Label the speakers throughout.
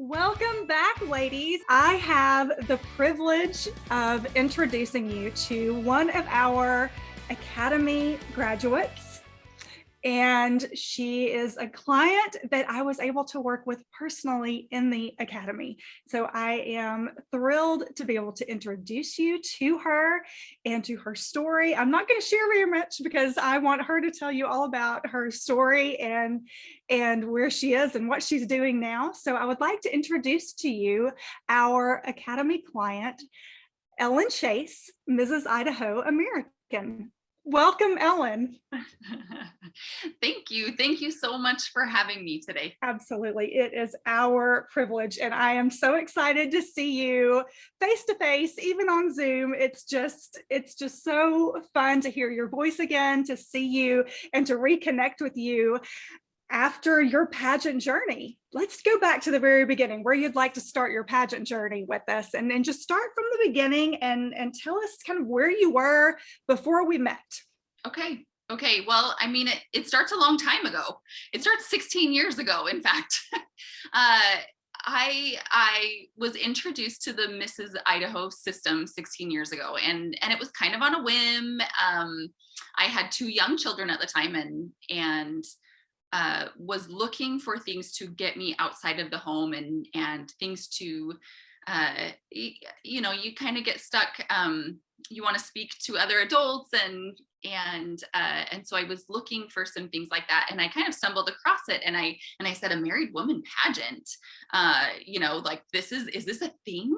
Speaker 1: Welcome back, ladies. I have the privilege of introducing you to one of our Academy graduates. And she is a client that I was able to work with personally in the Academy. So I am thrilled to be able to introduce you to her and to her story. I'm not going to share very much because I want her to tell you all about her story and where she is and what she's doing now. So I would like to introduce to you our Academy client, Ellon Chase, Mrs. Idaho American. Welcome, Ellon.
Speaker 2: Thank you. Thank you so much for having me today.
Speaker 1: Absolutely. It is our privilege. And I am so excited to see you face to face, even on Zoom. It's just so fun to hear your voice again, to see you and to reconnect with you after your pageant journey. Let's go back to the very beginning, where you'd like to start your pageant journey with us, and then just start from the beginning and tell us kind of where you were before we met.
Speaker 2: Okay. Well, I mean, it starts a long time ago. It starts 16 years ago, in fact. I was introduced to the Mrs. Idaho system 16 years ago, and it was kind of on a whim. I had two young children at the time, and was looking for things to get me outside of the home and things to, you kind of get stuck. You want to speak to other adults and so I was looking for some things like that, and I kind of stumbled across it, and I said, a married woman pageant, like is this a thing?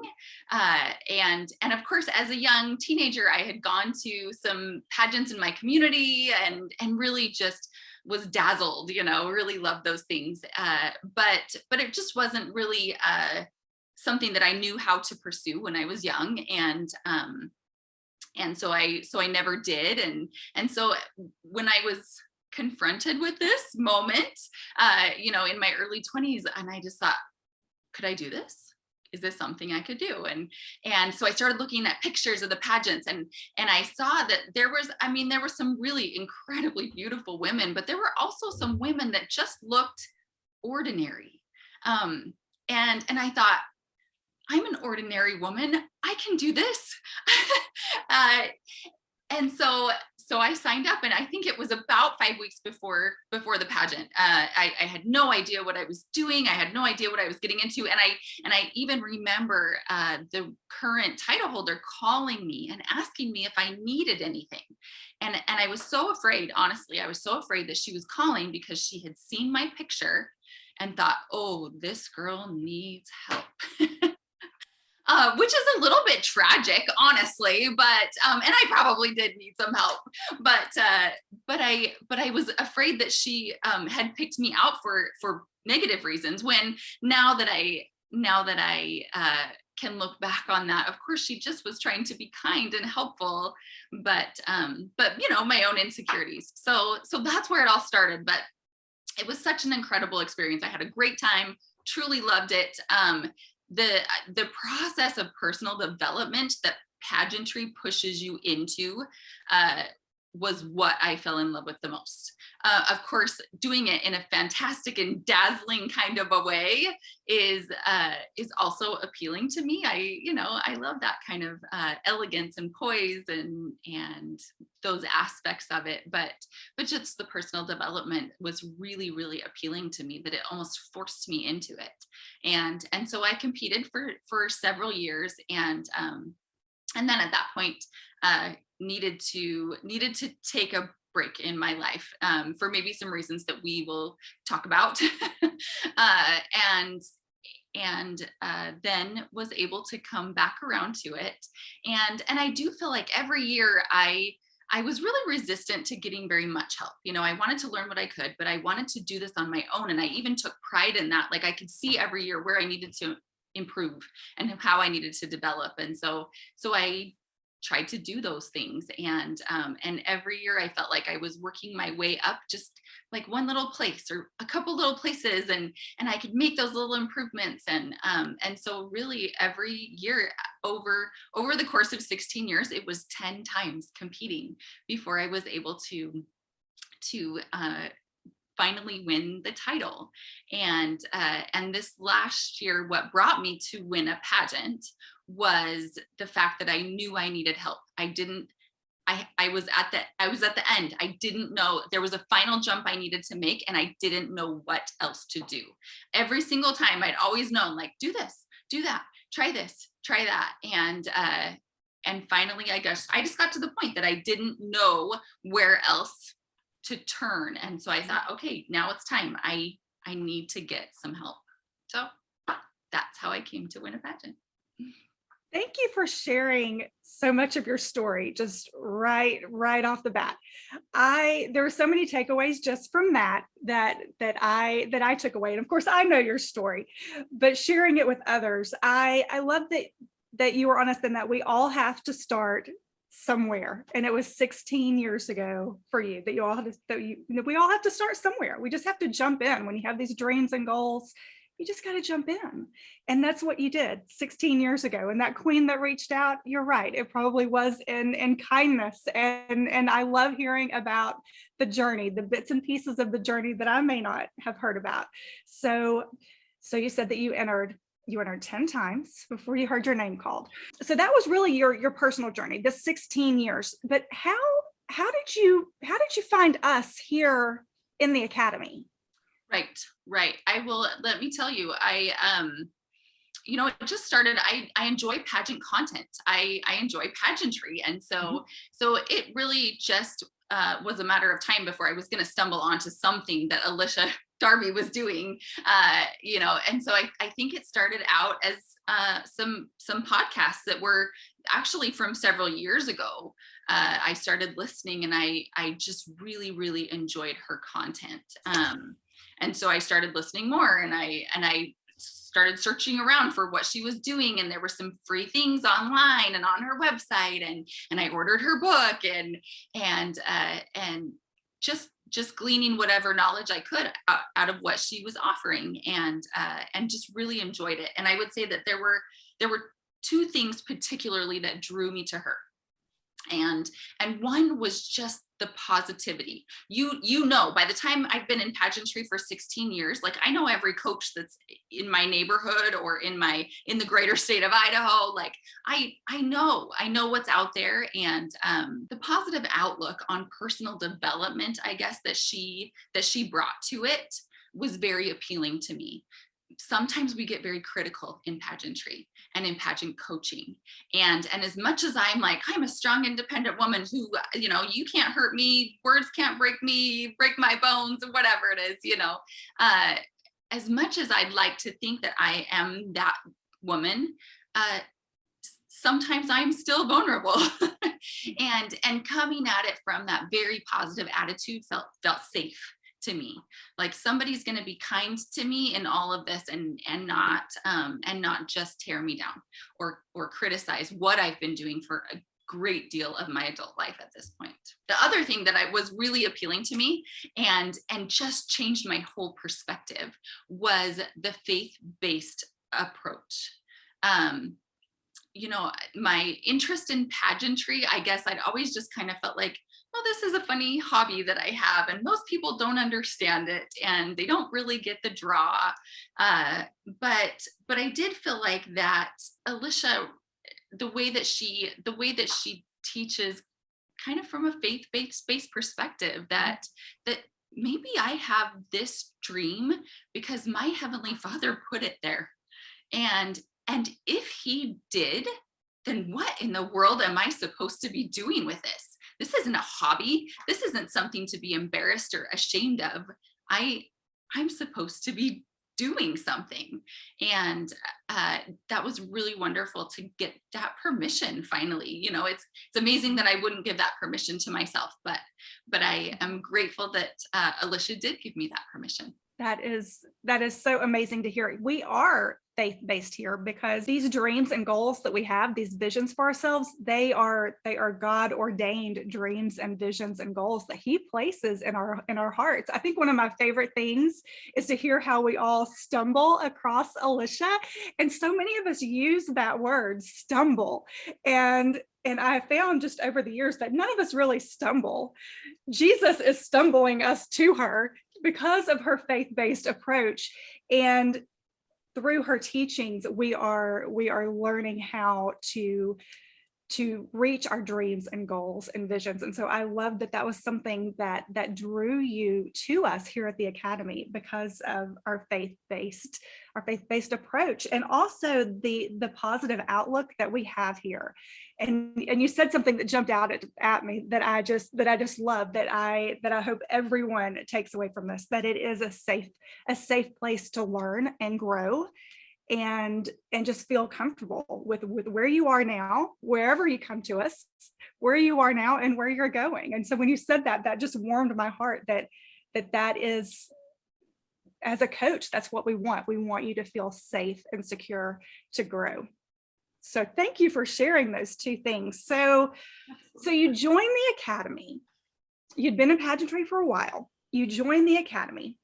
Speaker 2: And of course, as a young teenager, I had gone to some pageants in my community and really just was dazzled, really loved those things. But it just wasn't really something that I knew how to pursue when I was young. And so I never did. And so when I was confronted with this moment, in my early 20s, and I just thought, could I do this? Is this something I could do? And so I started looking at pictures of the pageants, and I saw that there were some really incredibly beautiful women, but there were also some women that just looked ordinary. And I thought, I'm an ordinary woman. I can do this. And so I signed up, and I think it was about 5 weeks before the pageant. I had no idea what I was doing. I had no idea what I was getting into. And I even remember the current title holder calling me and asking me if I needed anything. And I was so afraid, honestly, I was so afraid that she was calling because she had seen my picture and thought, oh, this girl needs help. Which is a little bit tragic, honestly, but and I probably did need some help, but I was afraid that she had picked me out for negative reasons. When now that I can look back on that, of course, she just was trying to be kind and helpful, but my own insecurities. So that's where it all started. But it was such an incredible experience. I had a great time, truly loved it. The process of personal development that pageantry pushes you into was what I fell in love with the most. Of course, doing it in a fantastic and dazzling kind of a way is also appealing to me. I love that kind of elegance and poise and those aspects of it. But just the personal development was really, really appealing to me, that it almost forced me into it. And so I competed for several years, and then at that point needed to take a break in my life for maybe some reasons that we will talk about. And then was able to come back around to it. And I do feel like every year I was really resistant to getting very much help. I wanted to learn what I could, but I wanted to do this on my own. And I even took pride in that. Like, I could see every year where I needed to improve and how I needed to develop. And so I tried to do those things. And every year I felt like I was working my way up, just like one little place or a couple little places, and I could make those little improvements. And so really every year over the course of 16 years, it was 10 times competing before I was able to finally win the title. And this last year, what brought me to win a pageant was the fact that I knew I needed help. I was at the end. I didn't know, there was a final jump I needed to make, and I didn't know what else to do. Every single time I'd always known, like, do this, do that, try this, try that. And finally, I guess I just got to the point that I didn't know where else to turn. And so I thought, okay, now it's time. I need to get some help. So that's how I came to win a pageant.
Speaker 1: Thank you for sharing so much of your story, just right off the bat. There were so many takeaways just from that I took away. And of course, I know your story, but sharing it with others, I love that you were honest in that we all have to start somewhere. And it was 16 years ago for you that we all have to start somewhere. We just have to jump in. When you have these dreams and goals, you just got to jump in. And that's what you did 16 years ago. And that queen that reached out, you're right, it probably was in kindness. And I love hearing about the journey, the bits and pieces of the journey that I may not have heard about. So you said that you entered 10 times before you heard your name called. So that was really your personal journey, the 16 years. But how did you find us here in the Academy?
Speaker 2: Right. Let me tell you, it just started, I enjoy pageant content. I enjoy pageantry. And so it really just was a matter of time before I was going to stumble onto something that Alicia Darby was doing, and so I think it started out as some podcasts that were actually from several years ago. I started listening, and I just really, really enjoyed her content. And so I started listening more, and I started searching around for what she was doing, and there were some free things online and on her website, and I ordered her book, and just gleaning whatever knowledge I could out of what she was offering, and just really enjoyed it. And I would say that there were two things particularly that drew me to her. And one was just the positivity. By the time I've been in pageantry for 16 years, like, I know every coach that's in my neighborhood or in the greater state of Idaho. Like, I know what's out there, and the positive outlook on personal development, I guess, that she brought to it was very appealing to me. Sometimes we get very critical in pageantry and in pageant coaching. And as much as I'm a strong, independent woman who, you can't hurt me, words can't break me, break my bones, whatever it is, as much as I'd like to think that I am that woman, sometimes I'm still vulnerable. and coming at it from that very positive attitude felt safe to me. Like, somebody's going to be kind to me in all of this, and not just tear me down or criticize what I've been doing for a great deal of my adult life at this point. The other thing that was really appealing to me and just changed my whole perspective was the faith-based approach. My interest in pageantry, I guess I'd always just kind of felt like, well, this is a funny hobby that I have, and most people don't understand it, and they don't really get the draw. But I did feel like that Alicia, the way that she teaches, kind of from a faith-based perspective, that maybe I have this dream because my Heavenly Father put it there, and if He did, then what in the world am I supposed to be doing with this? This isn't a hobby. This isn't something to be embarrassed or ashamed of. I'm supposed to be doing something. And that was really wonderful to get that permission finally. It's amazing that I wouldn't give that permission to myself, but I am grateful that Alicia did give me that permission.
Speaker 1: That is so amazing to hear. We are faith-based here because these dreams and goals that we have, these visions for ourselves, they are God-ordained dreams and visions and goals that He places in our hearts. I think one of my favorite things is to hear how we all stumble across Alicia, and so many of us use that word, stumble, and I found just over the years that none of us really stumble. Jesus is stumbling us to her. because of her faith-based approach. And through her teachings, we are learning how to reach our dreams and goals and visions. And so I love that was something that drew you to us here at the Academy, because of our faith-based approach, and also the positive outlook that we have here. And you said something that jumped out at me that I just love, that I hope everyone takes away from this, that it is a safe place to learn and grow, and just feel comfortable with where you are now, wherever you come to us, where you are now and where you're going. And so when you said that just warmed my heart, that is, as a coach, that's what we want. We want you to feel safe and secure to grow. So thank you for sharing those two things. So you joined the Academy. You'd been in pageantry for a while. You joined the Academy.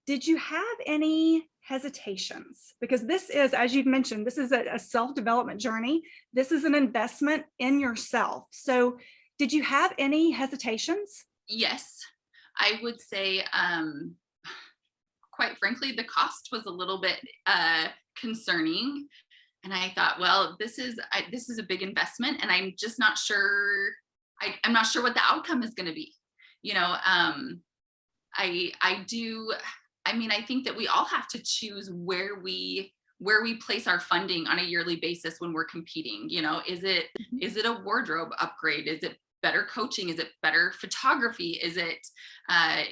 Speaker 1: Did you have any hesitations? Because this is, as you've mentioned, this is a self-development journey. This is an investment in yourself. So did you have any hesitations?
Speaker 2: Yes, I would say, quite frankly, the cost was a little bit concerning. And I thought, well, this is a big investment, and I'm just not sure. I'm not sure what the outcome is going to be. I think that we all have to choose where we place our funding on a yearly basis when we're competing. Is it a wardrobe upgrade? Is it better coaching? Is it better photography? Is it a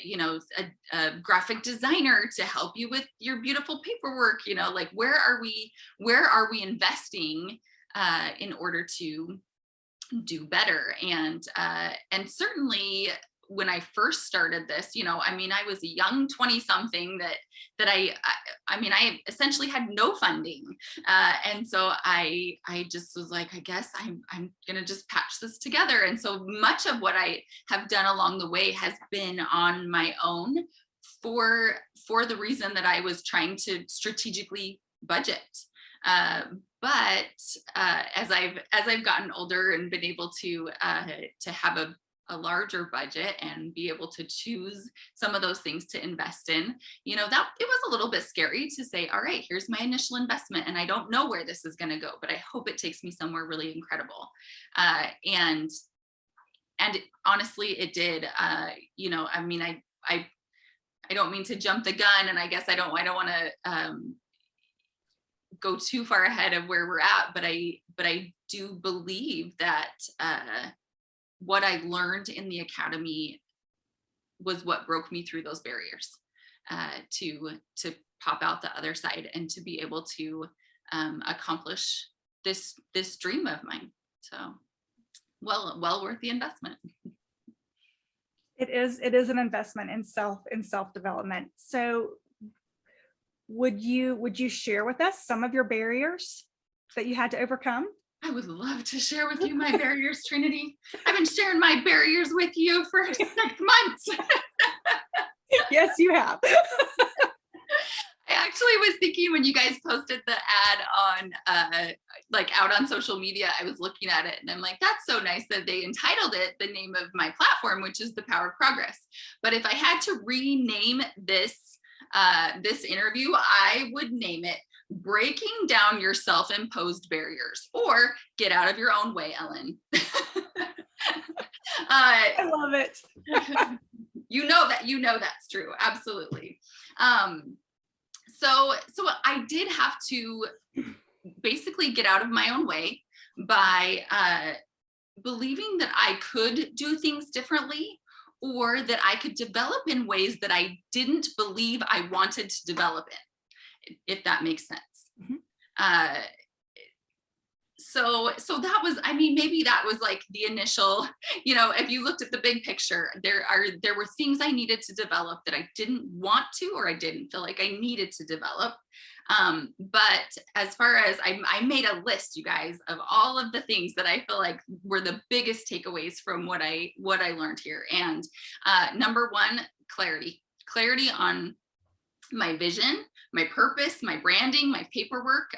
Speaker 2: graphic designer to help you with your beautiful paperwork? Where are we investing in order to do better? And certainly when I first started this, I was a young 20-something that I essentially had no funding. And so I just was like, I guess I'm going to just patch this together. And so much of what I have done along the way has been on my own, for the reason that I was trying to strategically budget. But as I've gotten older and been able to have a larger budget and be able to choose some of those things to invest in, that it was a little bit scary to say, all right, here's my initial investment, and I don't know where this is going to go, but I hope it takes me somewhere really incredible. And honestly, it did. I don't mean to jump the gun, and I guess I don't want to go too far ahead of where we're at, but I do believe that what I learned in the Academy was what broke me through those barriers, to pop out the other side and to be able to accomplish this dream of mine. So well worth the investment.
Speaker 1: It is an investment in self-development. So would you share with us some of your barriers that you had to overcome?
Speaker 2: I would love to share with you my barriers, Trinity. I've been sharing my barriers with you for 6 months.
Speaker 1: Yes, you have.
Speaker 2: I actually was thinking when you guys posted the ad on out on social media, I was looking at it and I'm like, that's so nice that they entitled it the name of my platform, which is The Power of Progress. But if I had to rename this interview, I would name it Breaking Down Your Self-Imposed Barriers, or Get Out of Your Own Way, Ellon.
Speaker 1: I love it.
Speaker 2: You know that's true. Absolutely. So I did have to basically get out of my own way by believing that I could do things differently, or that I could develop in ways that I didn't believe I wanted to develop in, if that makes sense. Mm-hmm. So that was, maybe that was like the initial, if you looked at the big picture, there were things I needed to develop that I didn't want to, or I didn't feel like I needed to develop. But as far as I made a list, you guys, of all of the things that I feel like were the biggest takeaways from what I learned here. And number one, clarity on my vision, my purpose, my branding, my paperwork,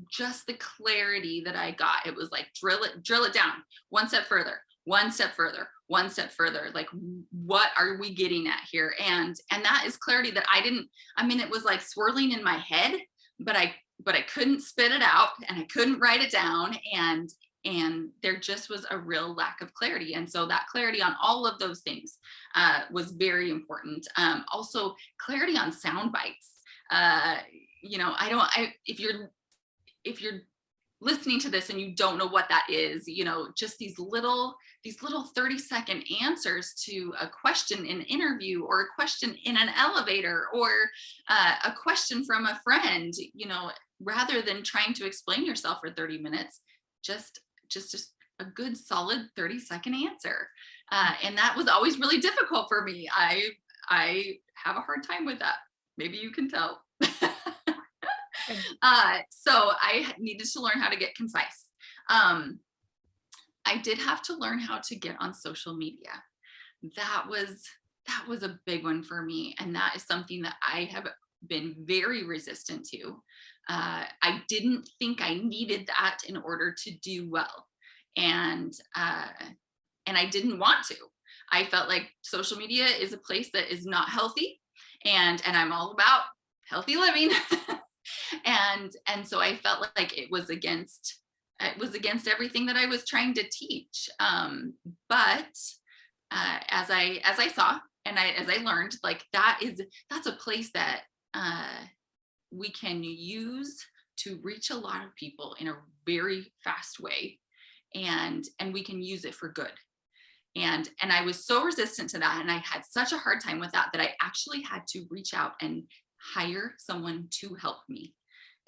Speaker 2: just the clarity that I got. It was like, drill it down, one step further, one step further. Like, what are we getting at here? And that is clarity that it was like swirling in my head, but I couldn't spit it out, and I couldn't write it down. And there just was a real lack of clarity. And so that clarity on all of those things was very important. Also clarity on sound bites. If you're listening to this and you don't know what that is, just these little 30-second answers to a question in an interview, or a question in an elevator, or a question from a friend, rather than trying to explain yourself for 30 minutes, just a good solid 30-second answer. And that was always really difficult for me. I have a hard time with that. Maybe you can tell. So I needed to learn how to get concise. I did have to learn how to get on social media. That was a big one for me. And that is something that I have been very resistant to. I didn't think I needed that in order to do well. And I didn't want to. I felt like social media is a place that is not healthy, and I'm all about healthy living. And so I felt like it was against everything that I was trying to teach. But as I saw, and as I learned, like that's a place that we can use to reach a lot of people in a very fast way, and we can use it for good. And I was so resistant to that, and I had such a hard time with that I actually had to reach out and hire someone to help me.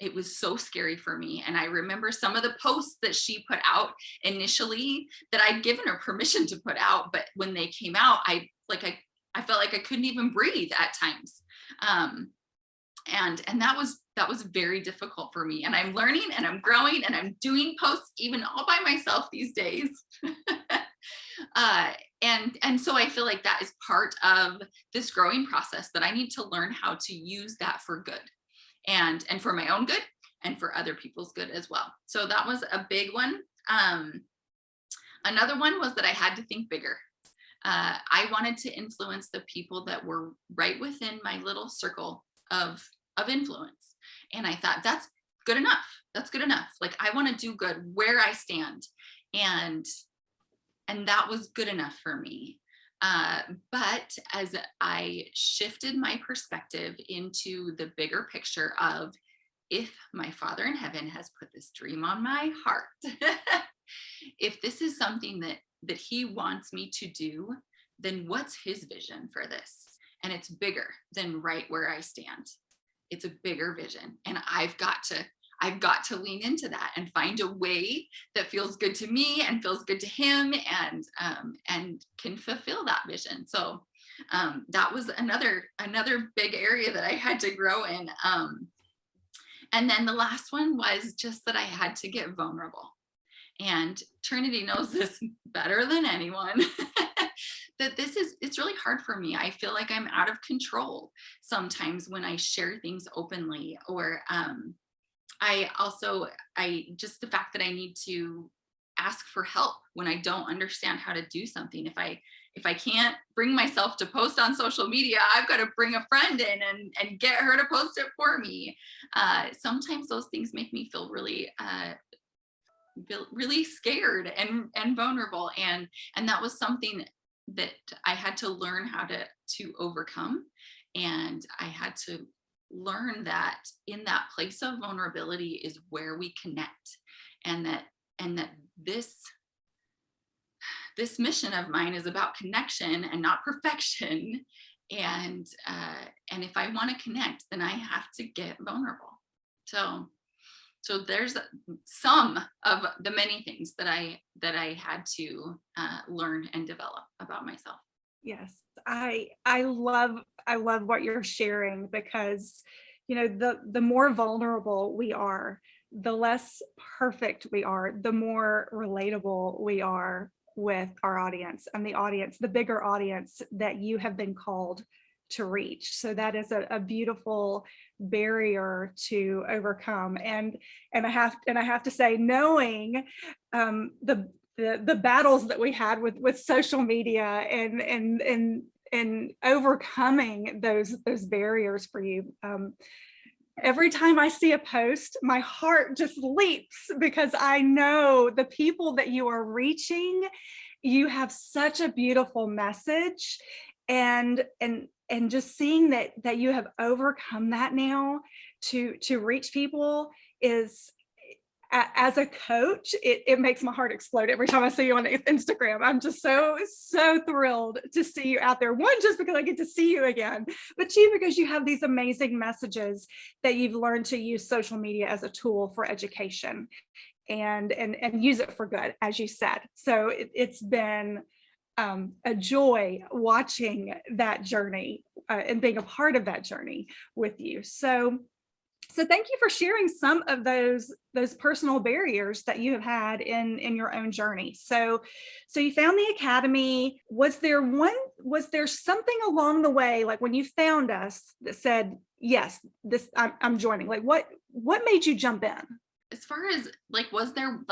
Speaker 2: It was so scary for me. And I remember some of the posts that she put out initially that I'd given her permission to put out, but when they came out, I felt like I couldn't even breathe at times. And that was very difficult for me. And I'm learning, and I'm growing, and I'm doing posts even all by myself these days. And so I feel like that is part of this growing process, that I need to learn how to use that for good, and for my own good, and for other people's good as well. So that was a big one. Another one was that I had to think bigger. I wanted to influence the people that were right within my little circle of influence. And I thought, that's good enough. That's good enough. Like, I want to do good where I stand. And that was good enough for me. But as I shifted my perspective into the bigger picture of, if my Father in heaven has put this dream on my heart, if this is something that he wants me to do, then what's his vision for this? And it's bigger than right where I stand. It's a bigger vision. And I've got to lean into that and find a way that feels good to me and feels good to him, and can fulfill that vision. So that was another big area that I had to grow in. And then the last one was just that I had to get vulnerable. And Trinity knows this better than anyone. That it's really hard for me. I feel like I'm out of control sometimes when I share things openly, or just the fact that I need to ask for help when I don't understand how to do something. If I can't bring myself to post on social media, I've got to bring a friend in and get her to post it for me. Sometimes those things make me feel really scared and vulnerable. And that was something that I had to learn how to overcome. And I had to learn that in that place of vulnerability is where we connect, and that this mission of mine is about connection and not perfection. And if I want to connect, then I have to get vulnerable. So there's some of the many things that I had to learn and develop about myself.
Speaker 1: Yes, I love what you're sharing, because the more vulnerable we are, the less perfect we are, the more relatable we are with our audience, and the bigger audience that you have been called to reach. So that is a beautiful barrier to overcome. And I have to say, knowing the battles that we had with social media and overcoming those barriers for you. Every time I see a post, my heart just leaps because I know the people that you are reaching. You have such a beautiful message, and just seeing that you have overcome that now to reach people is, as a coach, it makes my heart explode every time I see you on Instagram. I'm just so thrilled to see you out there. One, just because I get to see you again, but two, because you have these amazing messages that you've learned to use social media as a tool for education and use it for good, as you said. So it's been a joy watching that journey and being a part of that journey with you. So thank you for sharing some of those personal barriers that you have had in your own journey. So you found the Academy. Was there something along the way, like when you found us, that said, yes, I'm joining? Like what made you jump in?
Speaker 2: As far as like, was there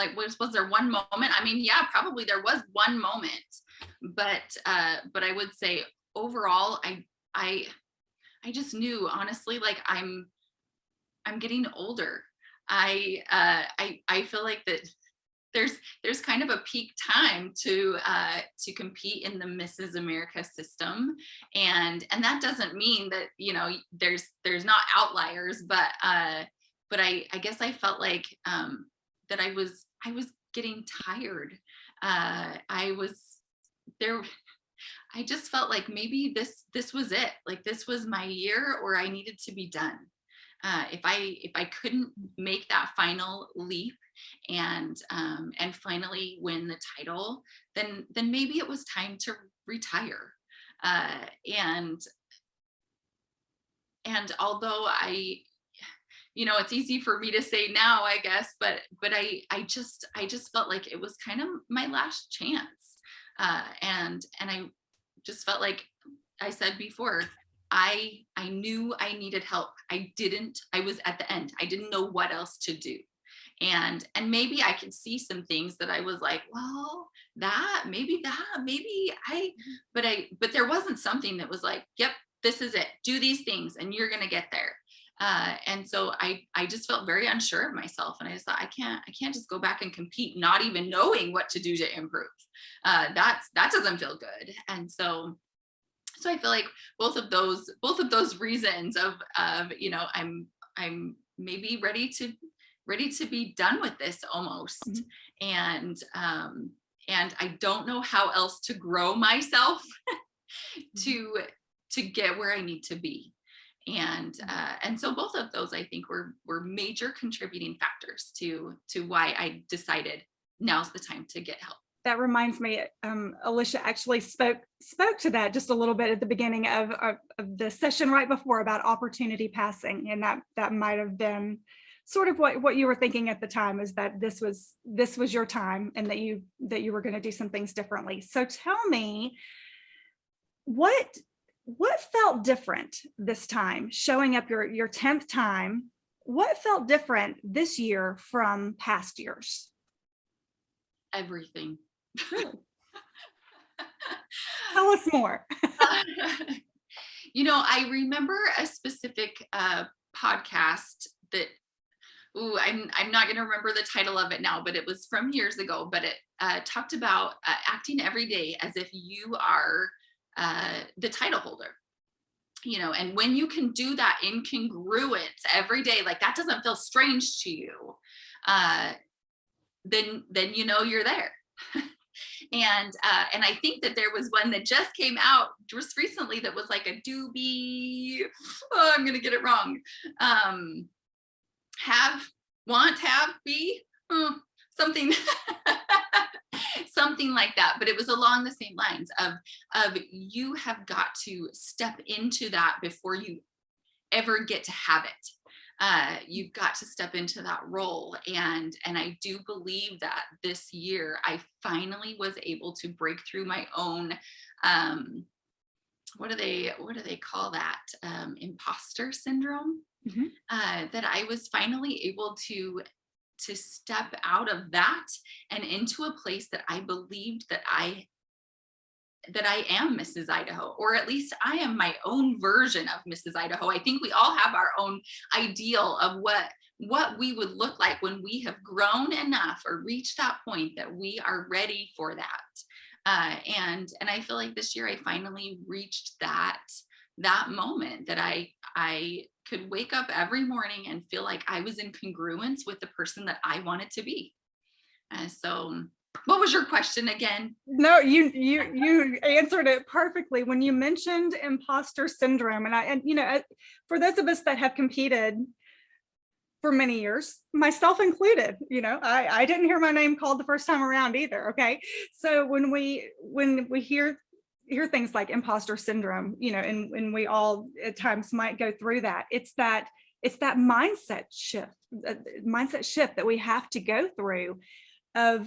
Speaker 2: one moment? I mean, yeah, probably there was one moment, but I would say overall, I just knew, honestly, like I'm getting older. I feel like that there's kind of a peak time to compete in the Mrs. America system, and that doesn't mean that, you know, there's not outliers, but I guess I felt like that I was getting tired. I was there. I just felt like maybe this was it. Like this was my year, or I needed to be done. If I couldn't make that final leap and finally win the title, then maybe it was time to retire. And although you know, it's easy for me to say now, I guess, but I just felt like it was kind of my last chance. And I just felt like I said before, I knew I needed help. I was at the end. I didn't know what else to do. And maybe I could see some things that I was like, well, maybe but there wasn't something that was like, yep, this is it. Do these things and you're going to get there. And so I just felt very unsure of myself. And I just thought, I can't just go back and compete, not even knowing what to do to improve. That doesn't feel good. And so I feel like both of those reasons of you know, I'm maybe ready to be done with this almost. Mm-hmm. And I don't know how else to grow myself to get where I need to be. And so both of those, I think, were major contributing factors to why I decided now's the time to get help.
Speaker 1: That reminds me, Alicia actually spoke to that just a little bit at the beginning of the session right before, about opportunity passing, and that might have been sort of what you were thinking at the time, is that this was your time, and that you were going to do some things differently. So tell me, what felt different this time, showing up your 10th time? What felt different this year from past years?
Speaker 2: Everything.
Speaker 1: Really? Tell us more.
Speaker 2: You know, I remember a specific podcast that, I'm not going to remember the title of it now, but it was from years ago, but it talked about acting every day as if you are the title holder. You know, and when you can do that incongruence every day, like that doesn't feel strange to you, then you know you're there. And I think that there was one that just came out just recently that was like a doobie. Oh, I'm gonna get it wrong. Have, be, something. Something like that, but it was along the same lines of you have got to step into that before you ever get to have it. You've got to step into that role, and I do believe that this year I finally was able to break through my own what do they call that, imposter syndrome. Mm-hmm. That I was finally able to to step out of that and into a place that I believed that I am Mrs. Idaho, or at least I am my own version of Mrs. Idaho. I think we all have our own ideal of what we would look like when we have grown enough or reached that point that we are ready for that. And I feel like this year I finally reached that moment that I could wake up every morning and feel like I was in congruence with the person that I wanted to be. So what was your question again?
Speaker 1: No, you answered it perfectly when you mentioned imposter syndrome. And for those of us that have competed for many years, myself included, I didn't hear my name called the first time around either. Okay. So when we hear things like imposter syndrome, and we all at times might go through that, it's that mindset shift that we have to go through of,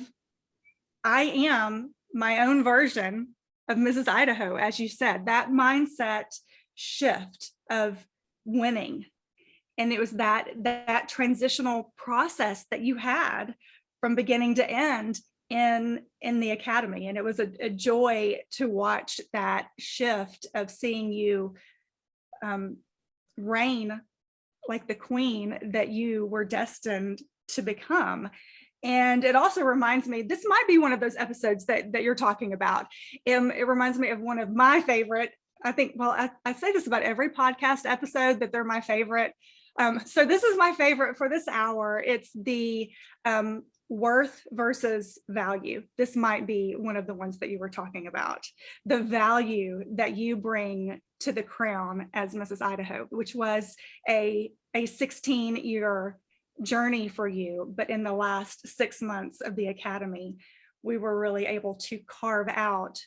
Speaker 1: I am my own version of Mrs. Idaho, as you said, that mindset shift of winning. And it was that transitional process that you had from beginning to end in the academy. And it was a joy to watch that shift of seeing you reign like the queen that you were destined to become. And it also reminds me, this might be one of those episodes that you're talking about. It reminds me of one of my favorite, I think, well, I say this about every podcast episode that they're my favorite. So this is my favorite for this hour. It's the worth versus value. This might be one of the ones that you were talking about. The value that you bring to the crown as Mrs. Idaho, which was a 16-year journey for you, but in the last 6 months of the academy, we were really able to carve out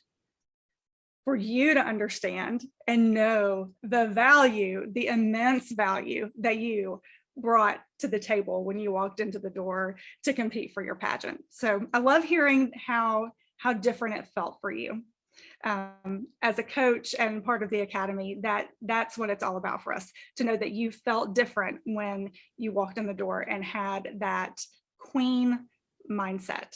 Speaker 1: for you to understand and know the value, the immense value that you brought to the table when you walked into the door to compete for your pageant. So I love hearing how different it felt for you. As a coach and part of the academy, that's what it's all about for us, to know that you felt different when you walked in the door and had that queen mindset,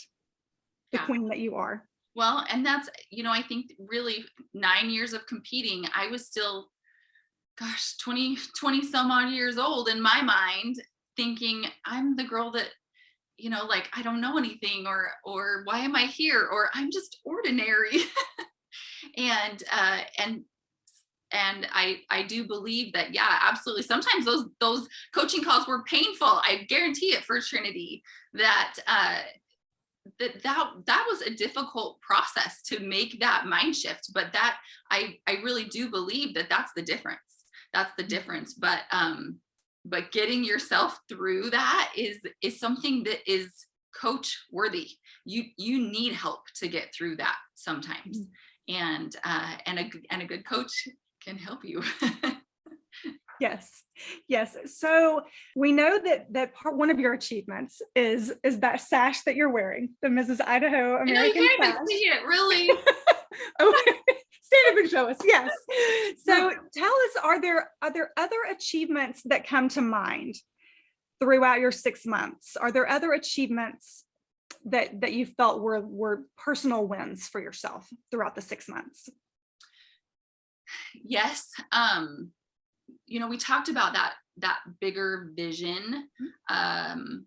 Speaker 1: the queen that you are.
Speaker 2: Well, and that's, I think really 9 years of competing, I was still, 20 some odd years old in my mind, thinking I'm the girl that, I don't know anything, or why am I here? Or I'm just ordinary. And I do believe that, yeah, absolutely. Sometimes those coaching calls were painful. I guarantee it for Trinity that was a difficult process to make that mind shift. But that I really do believe that's the difference. That's the difference. But getting yourself through that is something that is coach worthy. You need help to get through that sometimes. Mm-hmm. And a good coach can help you.
Speaker 1: Yes. So we know that one of your achievements is that sash that you're wearing, the Mrs. Idaho American
Speaker 2: sash. You can't even see it, really.
Speaker 1: Okay. Stand up and show us. Yes. So tell us, are there other achievements that come to mind throughout your 6 months? Are there other achievements that you felt were personal wins for yourself throughout the 6 months?
Speaker 2: Yes. We talked about that bigger vision, kind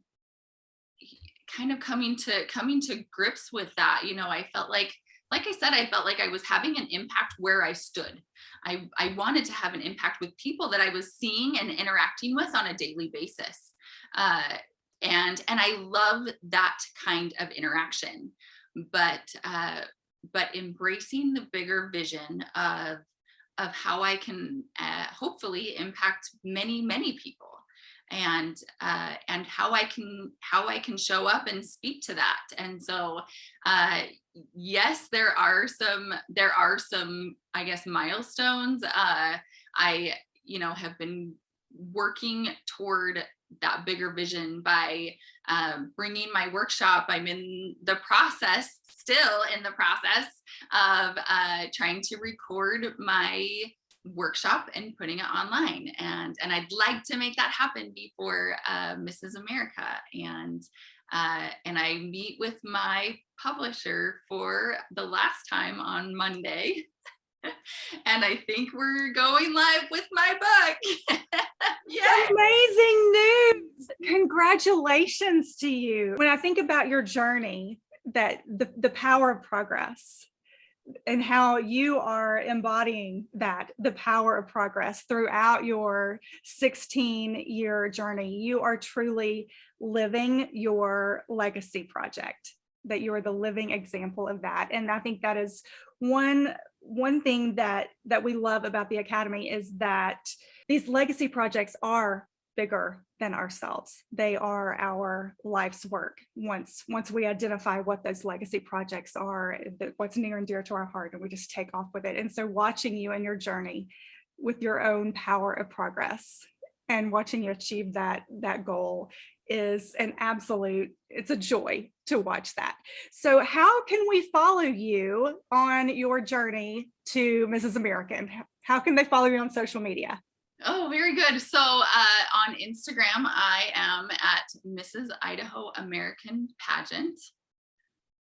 Speaker 2: of coming to grips with that. I felt like I said, I felt like I was having an impact where I stood. I wanted to have an impact with people that I was seeing and interacting with on a daily basis. And I love that kind of interaction, but embracing the bigger vision of how I can hopefully impact many people, and how I can show up and speak to that. And so yes, there are some I guess milestones. I have been working toward that bigger vision by bringing my workshop. I'm still in the process of trying to record my workshop and putting it online. And I'd like to make that happen before Mrs. America. And I meet with my publisher for the last time on Monday. And I think we're going live with my book. Yay!
Speaker 1: Amazing news. Congratulations to you. When I think about your journey, that the power of progress and how you are embodying that, the power of progress throughout your 16-year journey, you are truly living your legacy project, that you are the living example of that. And I think that is one thing that we love about the Academy, is that these legacy projects are bigger than ourselves. They are our life's work. Once we identify what those legacy projects are, what's near and dear to our heart, and we just take off with it. And so watching you and your journey with your own power of progress and watching you achieve that goal is an absolute, it's a joy to watch that. So how can we follow you on your journey to Mrs. American? How can they follow you on social media?
Speaker 2: Oh, very good. So on Instagram, I am at Mrs. Idaho American Pageant.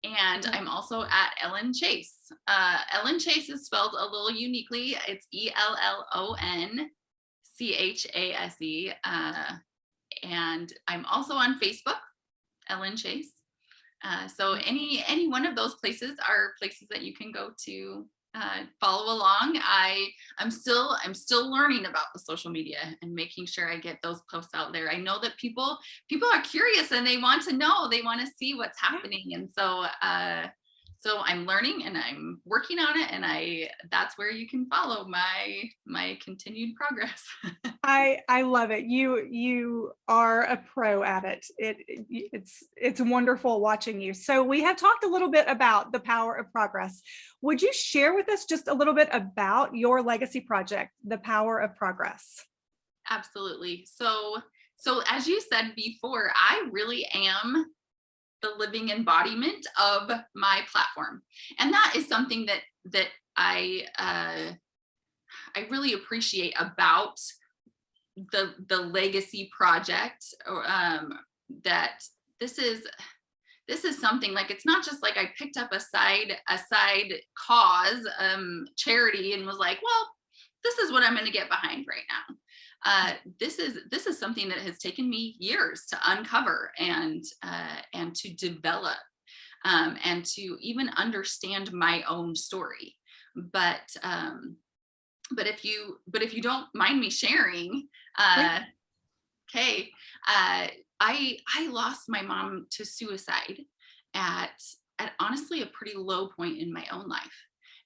Speaker 2: And I'm also at Ellon Chase. Ellon Chase is spelled a little uniquely. It's ELLONCHASE. And I'm also on Facebook, Ellon Chase. So any one of those places are places that you can go to follow along. I'm still learning about the social media and making sure I get those posts out there. I know that people are curious and they want to know, they want to see what's happening. And so I'm learning and I'm working on it, and that's where you can follow my continued progress.
Speaker 1: I love it. You are a pro at it. It's wonderful watching you. So we have talked a little bit about the power of progress. Would you share with us just a little bit about your legacy project, the power of progress?
Speaker 2: Absolutely. So as you said before, I really am the living embodiment of my platform. And that is something that I really appreciate about the legacy project, that this is something like, it's not just like I picked up a side cause, charity, and was like, well, this is what I'm going to get behind right now. This is something that has taken me years to uncover and to develop, and to even understand my own story. But if you don't mind me sharing, okay, I lost my mom to suicide at honestly a pretty low point in my own life,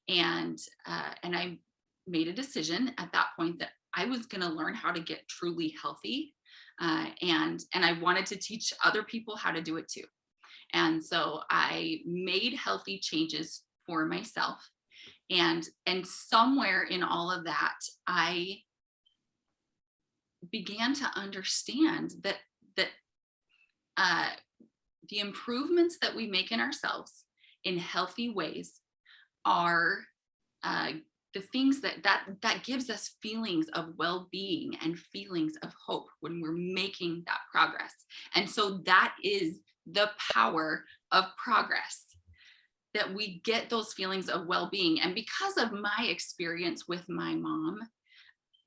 Speaker 2: and I made a decision at that point that I was going to learn how to get truly healthy, and I wanted to teach other people how to do it too. And so I made healthy changes for myself. And somewhere in all of that, I began to understand that the improvements that we make in ourselves in healthy ways are the things that gives us feelings of well-being and feelings of hope when we're making that progress. And so that is the power of progress, that we get those feelings of well-being. And because of my experience with my mom,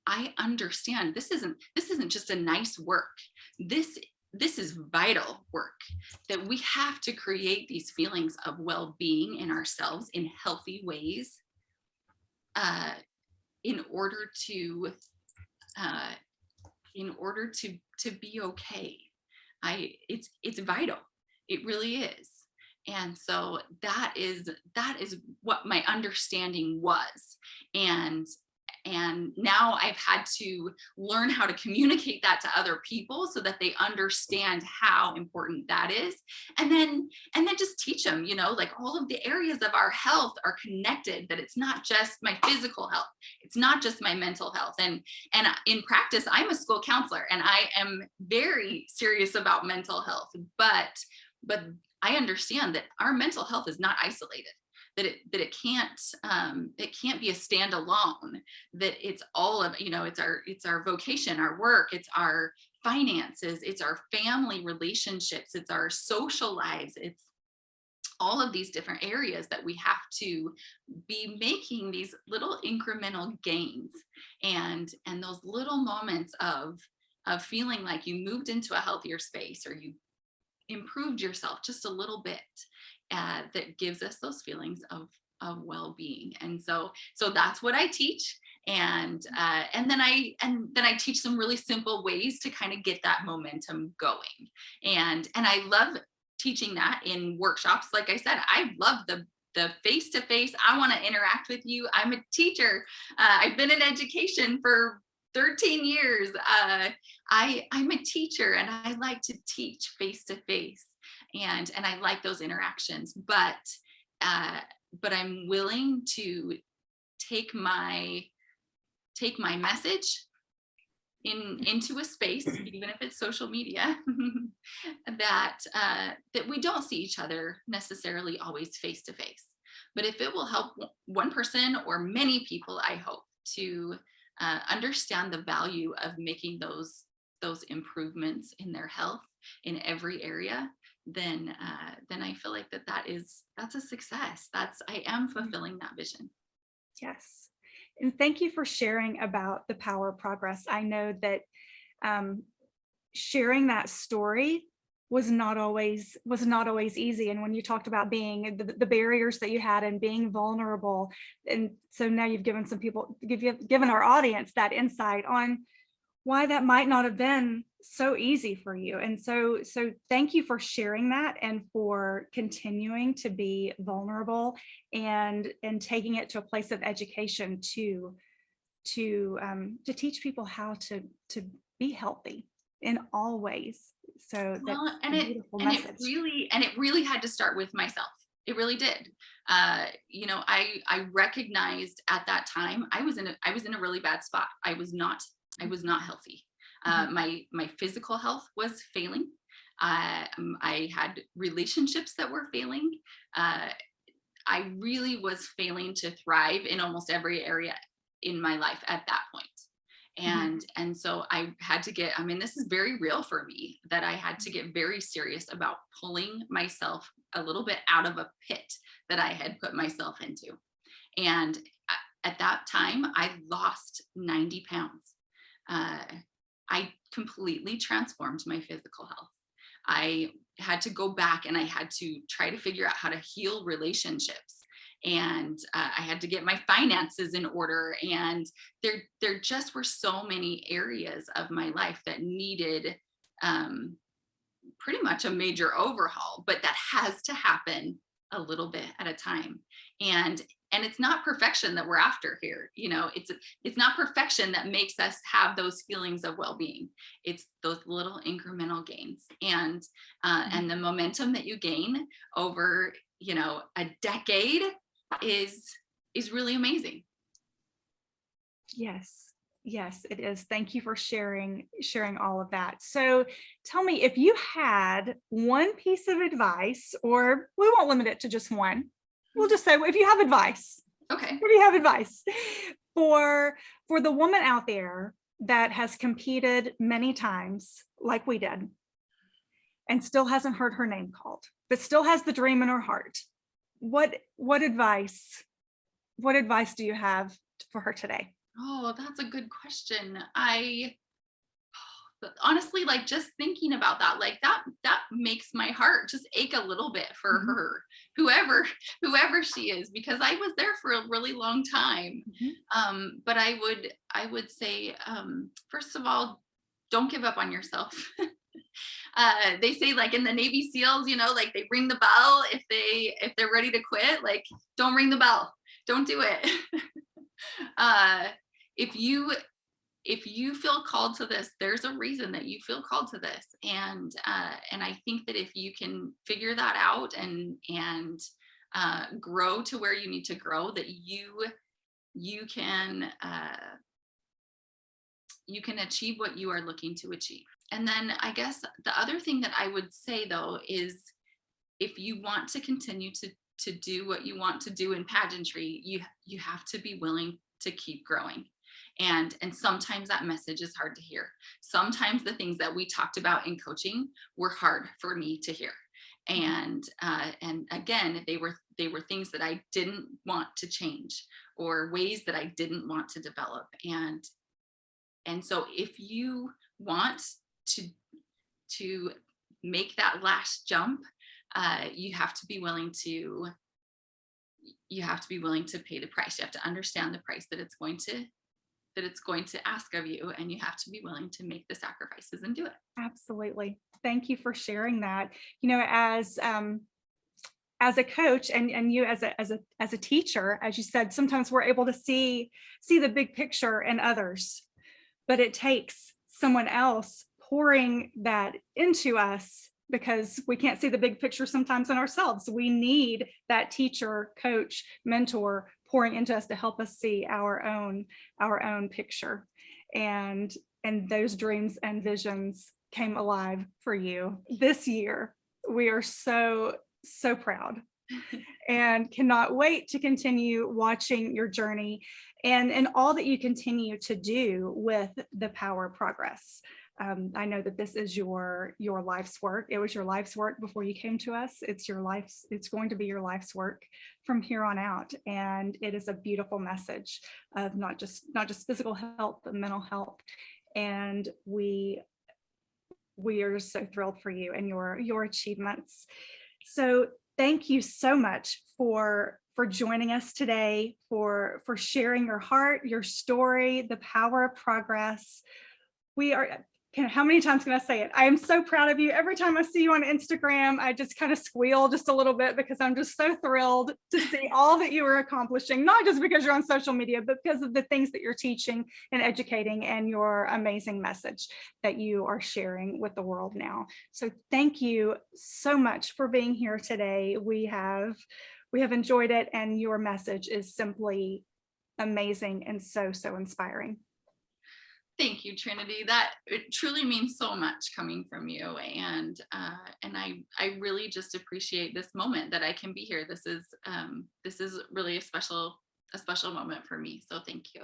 Speaker 2: I understand this isn't just a nice work. This is vital work, that we have to create these feelings of well-being in ourselves in healthy ways, in order to be okay. It's vital. It really is. And so that is what my understanding was. And now I've had to learn how to communicate that to other people so that they understand how important that is. And then just teach them, like all of the areas of our health are connected, that it's not just my physical health. It's not just my mental health. And in practice, I'm a school counselor and I am very serious about mental health, but I understand that our mental health is not isolated, it can't be a standalone, that it's all of, it's our vocation, our work, it's our finances, it's our family relationships, it's our social lives, it's all of these different areas that we have to be making these little incremental gains, and those little moments of feeling like you moved into a healthier space, or you improved yourself just a little bit, that gives us those feelings of well-being. And so that's what I teach. And then I teach some really simple ways to kind of get that momentum going. And I love teaching that in workshops. Like I said, I love the face-to-face. I want to interact with you. I'm a teacher. I've been in education for 13 years. I'm a teacher, and I like to teach face-to-face, and I like those interactions, but I'm willing to take my message into a space, even if it's social media, that we don't see each other necessarily always face to face. But if it will help one person or many people, I hope to understand the value of making those improvements in their health in every area, then I feel like that's a success. I am fulfilling that vision.
Speaker 1: Yes. And thank you for sharing about the power of progress. I know that sharing that story was not always easy. And when you talked about being the barriers that you had and being vulnerable, and so now you've given given our audience that insight on why that might not have been so easy for you. And so thank you for sharing that, and for continuing to be vulnerable and taking it to a place of education to teach people how to be healthy in all ways. So that's a beautiful message.
Speaker 2: It really had to start with myself. It really did. I recognized at that time I was in a really bad spot. I was not healthy. My physical health was failing. I had relationships that were failing. I really was failing to thrive in almost every area in my life at that point. And so I had to get, this is very real for me, that I had to get very serious about pulling myself a little bit out of a pit that I had put myself into. And at that time, I lost 90 pounds. I completely transformed my physical health. I had to go back and I had to try to figure out how to heal relationships. And I had to get my finances in order. And there just were so many areas of my life that needed pretty much a major overhaul, but that has to happen a little bit at a time. And it's not perfection that we're after here. It's not perfection that makes us have those feelings of well-being. It's those little incremental gains, and the momentum that you gain over, a decade is really amazing.
Speaker 1: Yes, it is. Thank you for sharing all of that. So tell me, if you had one piece of advice, or we won't limit it to just one, we'll just say, if you have advice.
Speaker 2: Okay.
Speaker 1: What do you have advice for the woman out there that has competed many times like we did, and still hasn't heard her name called, but still has the dream in her heart? What advice do you have for her today?
Speaker 2: Oh, that's a good question. Honestly, like, just thinking about that, like that makes my heart just ache a little bit for her, whoever she is, because I was there for a really long time. But I would say, first of all, don't give up on yourself. They say, like, in the Navy SEALs, like, they ring the bell if they're ready to quit. Like, don't ring the bell, don't do it. If you feel called to this, there's a reason that you feel called to this. And I think that if you can figure that out and grow to where you need to grow, that you can achieve what you are looking to achieve. And then I guess the other thing that I would say, though, is if you want to continue to do what you want to do in pageantry, you have to be willing to keep growing. And sometimes that message is hard to hear. Sometimes the things that we talked about in coaching were hard for me to hear. And again, they were things that I didn't want to change, or ways that I didn't want to develop. And so if you want to make that last jump, you have to be willing to pay the price. You have to understand the price that it's going to ask of you, and you have to be willing to make the sacrifices and do it.
Speaker 1: Absolutely. Thank you for sharing that. As a coach and you as a teacher, as you said, sometimes we're able to see the big picture in others, but it takes someone else pouring that into us, because we can't see the big picture sometimes in ourselves. We need that teacher, coach, mentor pouring into us to help us see our own picture. And those dreams and visions came alive for you this year. We are so proud and cannot wait to continue watching your journey and all that you continue to do with the Power of Progress. I know that this is your life's work. It was your life's work before you came to us. It's going to be your life's work from here on out. And it is a beautiful message of not just physical health, but mental health. And we are so thrilled for you and your achievements. So thank you so much for joining us today, for sharing your heart, your story, the Power of Progress. How many times can I say it? I am so proud of you. Every time I see you on Instagram, I just kind of squeal just a little bit, because I'm just so thrilled to see all that you are accomplishing, not just because you're on social media, but because of the things that you're teaching and educating, and your amazing message that you are sharing with the world now. So thank you so much for being here today. We have enjoyed it, and your message is simply amazing and so inspiring.
Speaker 2: Thank you, Trinity. That it truly means so much coming from you, and I really just appreciate this moment that I can be here. This is really a special moment for me. So thank you.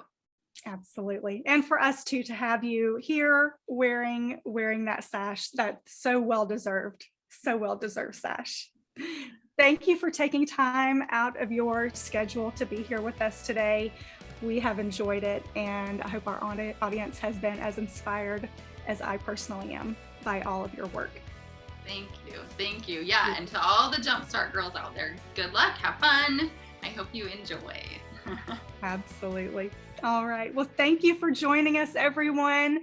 Speaker 1: Absolutely, and for us too, to have you here wearing that sash, that so well deserved sash. Thank you for taking time out of your schedule to be here with us today. We have enjoyed it, and I hope our audience has been as inspired as I personally am by all of your work.
Speaker 2: Thank you. Yeah, and to all the Jumpstart girls out there, good luck, have fun. I hope you enjoy.
Speaker 1: Absolutely. All right. Well, thank you for joining us, everyone.